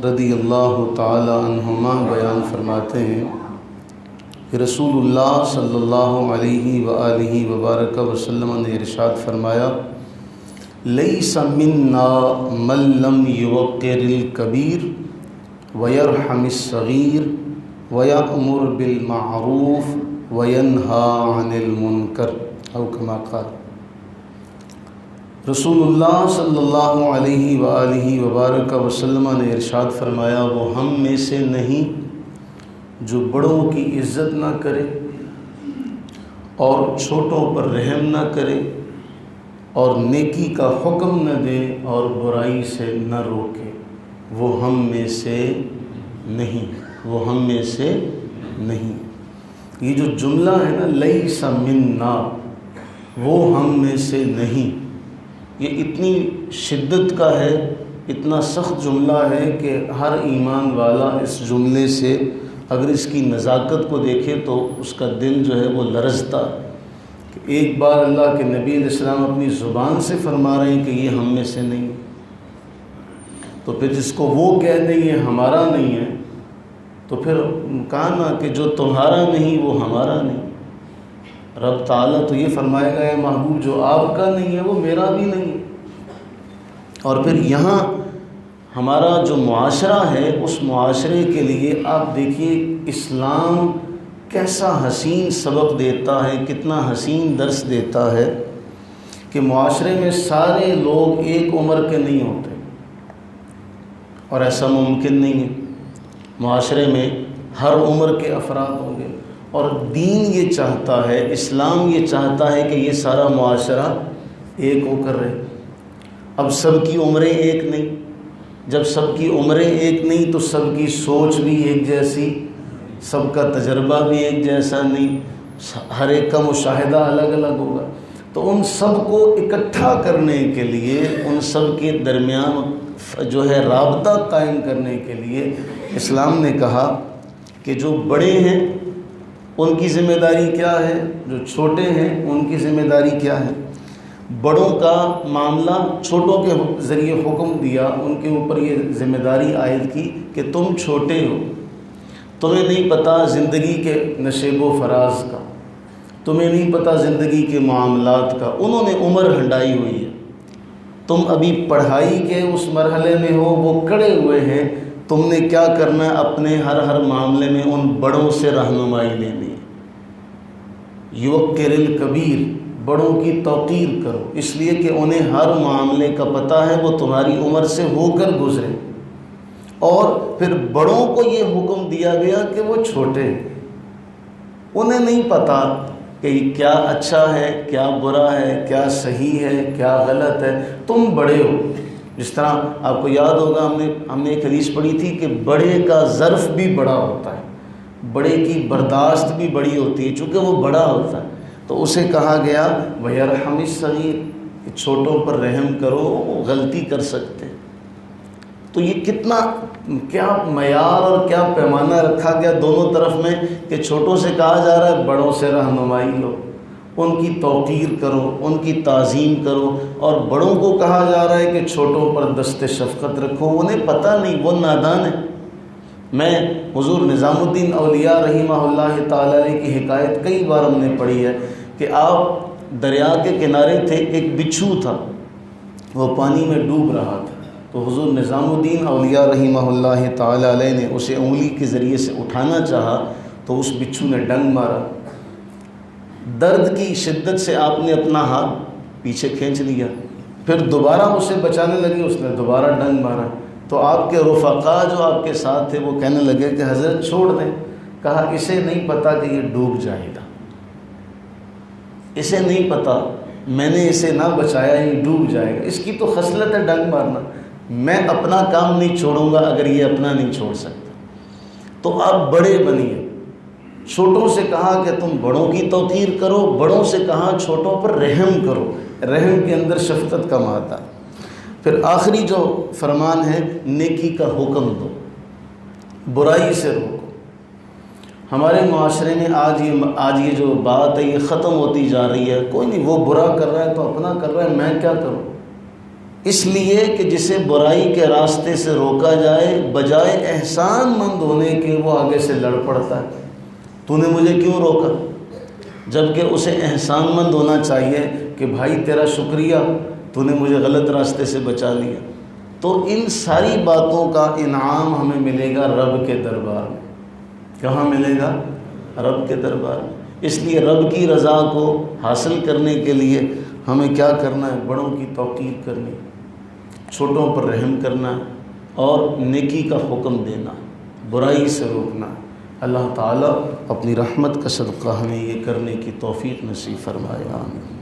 رضی اللہ تعالی عنہما بیان فرماتے ہیں کہ رسول اللہ صلی اللہ علیہ وآلہ وبارک وسلم نے ارشاد فرمایا، لیس منا من لم یوقر الکبیر ویرحم الصغیر ویأمر بالمعروف وینہا عن المنکر او کما قال۔ رسول اللہ صلی اللہ علیہ وآلہ وبارک وسلم نے ارشاد فرمایا، وہ ہم میں سے نہیں جو بڑوں کی عزت نہ کرے اور چھوٹوں پر رحم نہ کرے اور نیکی کا حکم نہ دے اور برائی سے نہ روکے، وہ ہم میں سے نہیں، وہ ہم میں سے نہیں۔ یہ جو جملہ ہے نا، لیس منا، وہ ہم میں سے نہیں، یہ اتنی شدت کا ہے، اتنا سخت جملہ ہے کہ ہر ایمان والا اس جملے سے اگر اس کی نزاکت کو دیکھے تو اس کا دل جو ہے وہ لرزتا کہ ایک بار اللہ کے نبی علیہ السلام اپنی زبان سے فرما رہے ہیں کہ یہ ہم میں سے نہیں، تو پھر جس کو وہ کہہ دیں یہ ہمارا نہیں ہے، تو پھر کہا نا کہ جو تمہارا نہیں وہ ہمارا نہیں۔ رب تعالیٰ تو یہ فرمائے گا، اے محبوب جو آپ کا نہیں ہے وہ میرا بھی نہیں ہے۔ اور پھر یہاں ہمارا جو معاشرہ ہے، اس معاشرے کے لیے آپ دیکھیے اسلام کیسا حسین سبق دیتا ہے، کتنا حسین درس دیتا ہے کہ معاشرے میں سارے لوگ ایک عمر کے نہیں ہوتے، اور ایسا ممکن نہیں ہے۔ معاشرے میں ہر عمر کے افراد ہوں گے، اور دین یہ چاہتا ہے، اسلام یہ چاہتا ہے کہ یہ سارا معاشرہ ایک ہو کر رہے۔ اب سب کی عمریں ایک نہیں، جب سب کی عمریں ایک نہیں تو سب کی سوچ بھی ایک جیسی، سب کا تجربہ بھی ایک جیسا نہیں، ہر ایک کا مشاہدہ الگ الگ ہوگا۔ تو ان سب کو اکٹھا کرنے کے لیے، ان سب کے درمیان جو ہے رابطہ قائم کرنے کے لیے اسلام نے کہا کہ جو بڑے ہیں ان کی ذمہ داری کیا ہے، جو چھوٹے ہیں ان کی ذمہ داری کیا ہے۔ بڑوں کا معاملہ چھوٹوں کے ذریعے حکم دیا، ان کے اوپر یہ ذمہ داری عائد کی کہ تم چھوٹے ہو، تمہیں نہیں پتہ زندگی کے نشیب و فراز کا، تمہیں نہیں پتہ زندگی کے معاملات کا، انہوں نے عمر ہنڈائی ہوئی ہے، تم ابھی پڑھائی کے اس مرحلے میں ہو، وہ کڑے ہوئے ہیں، تم نے کیا کرنا ہے، اپنے ہر معاملے میں ان بڑوں سے رہنمائی لینی ہے۔ یوقر الکبیر، بڑوں کی توقیر کرو، اس لیے کہ انہیں ہر معاملے کا پتہ ہے، وہ تمہاری عمر سے ہو کر گزرے۔ اور پھر بڑوں کو یہ حکم دیا گیا کہ وہ چھوٹے ہیں، انہیں نہیں پتہ کہ کیا اچھا ہے، کیا برا ہے، کیا صحیح ہے، کیا غلط ہے، تم بڑے ہو۔ جس طرح آپ کو یاد ہوگا ہم نے ایک حدیث پڑھی تھی کہ بڑے کا ظرف بھی بڑا ہوتا ہے، بڑے کی برداشت بھی بڑی ہوتی ہے، چونکہ وہ بڑا ہوتا ہے، تو اسے کہا گیا وَيَرْحَمِ الصَّغِيرَ، کہ چھوٹوں پر رحم کرو، وہ غلطی کر سکتے۔ تو یہ کتنا کیا معیار اور کیا پیمانہ رکھا گیا دونوں طرف میں کہ چھوٹوں سے کہا جا رہا ہے بڑوں سے رہنمائی لو، ان کی توقیر کرو، ان کی تعظیم کرو، اور بڑوں کو کہا جا رہا ہے کہ چھوٹوں پر دست شفقت رکھو، انہیں پتہ نہیں، وہ نادان ہیں۔ میں حضور نظام الدین اولیاء رحمہ اللہ تعالی علیہ کی حکایت کئی بار ہم نے پڑھی ہے کہ آپ دریا کے کنارے تھے، ایک بچھو تھا، وہ پانی میں ڈوب رہا تھا، تو حضور نظام الدین اولیاء رحمہ اللہ تعالی علیہ نے اسے انگلی کے ذریعے سے اٹھانا چاہا تو اس بچھو نے ڈنگ مارا، درد کی شدت سے آپ نے اپنا ہاتھ پیچھے کھینچ لیا، پھر دوبارہ اسے بچانے لگے، اس نے دوبارہ ڈنگ مارا، تو آپ کے رفقا جو آپ کے ساتھ تھے وہ کہنے لگے کہ حضرت چھوڑ دیں۔ کہا اسے نہیں پتہ کہ یہ ڈوب جائے گا، اسے نہیں پتہ، میں نے اسے نہ بچایا، یہ ڈوب جائے گا، اس کی تو خصلت ہے ڈنگ مارنا، میں اپنا کام نہیں چھوڑوں گا اگر یہ اپنا نہیں چھوڑ سکتا۔ تو آپ بڑے بنیے، چھوٹوں سے کہا کہ تم بڑوں کی توقیر کرو، بڑوں سے کہا چھوٹوں پر رحم کرو، رحم کے اندر شفقت کا مادہ۔ پھر آخری جو فرمان ہے، نیکی کا حکم دو، برائی سے روکو۔ ہمارے معاشرے میں آج یہ جو بات ہے یہ ختم ہوتی جا رہی ہے، کوئی نہیں، وہ برا کر رہا ہے تو اپنا کر رہا ہے، میں کیا کروں، اس لیے کہ جسے برائی کے راستے سے روکا جائے بجائے احسان مند ہونے کے وہ آگے سے لڑ پڑتا ہے، تو نے مجھے کیوں روکا، جبکہ اسے احسان مند ہونا چاہیے کہ بھائی تیرا شکریہ، تو نے مجھے غلط راستے سے بچا لیا۔ تو ان ساری باتوں کا انعام ہمیں ملے گا رب کے دربار میں۔ کہاں ملے گا؟ رب کے دربار میں۔ اس لیے رب کی رضا کو حاصل کرنے کے لیے ہمیں کیا کرنا ہے؟ بڑوں کی توقیر کرنی، چھوٹوں پر رحم کرنا اور نیکی کا حکم دینا، برائی سے روکنا۔ اللہ تعالیٰ اپنی رحمت کا صدقہ ہمیں یہ کرنے کی توفیق نصیب فرمائے، آمین۔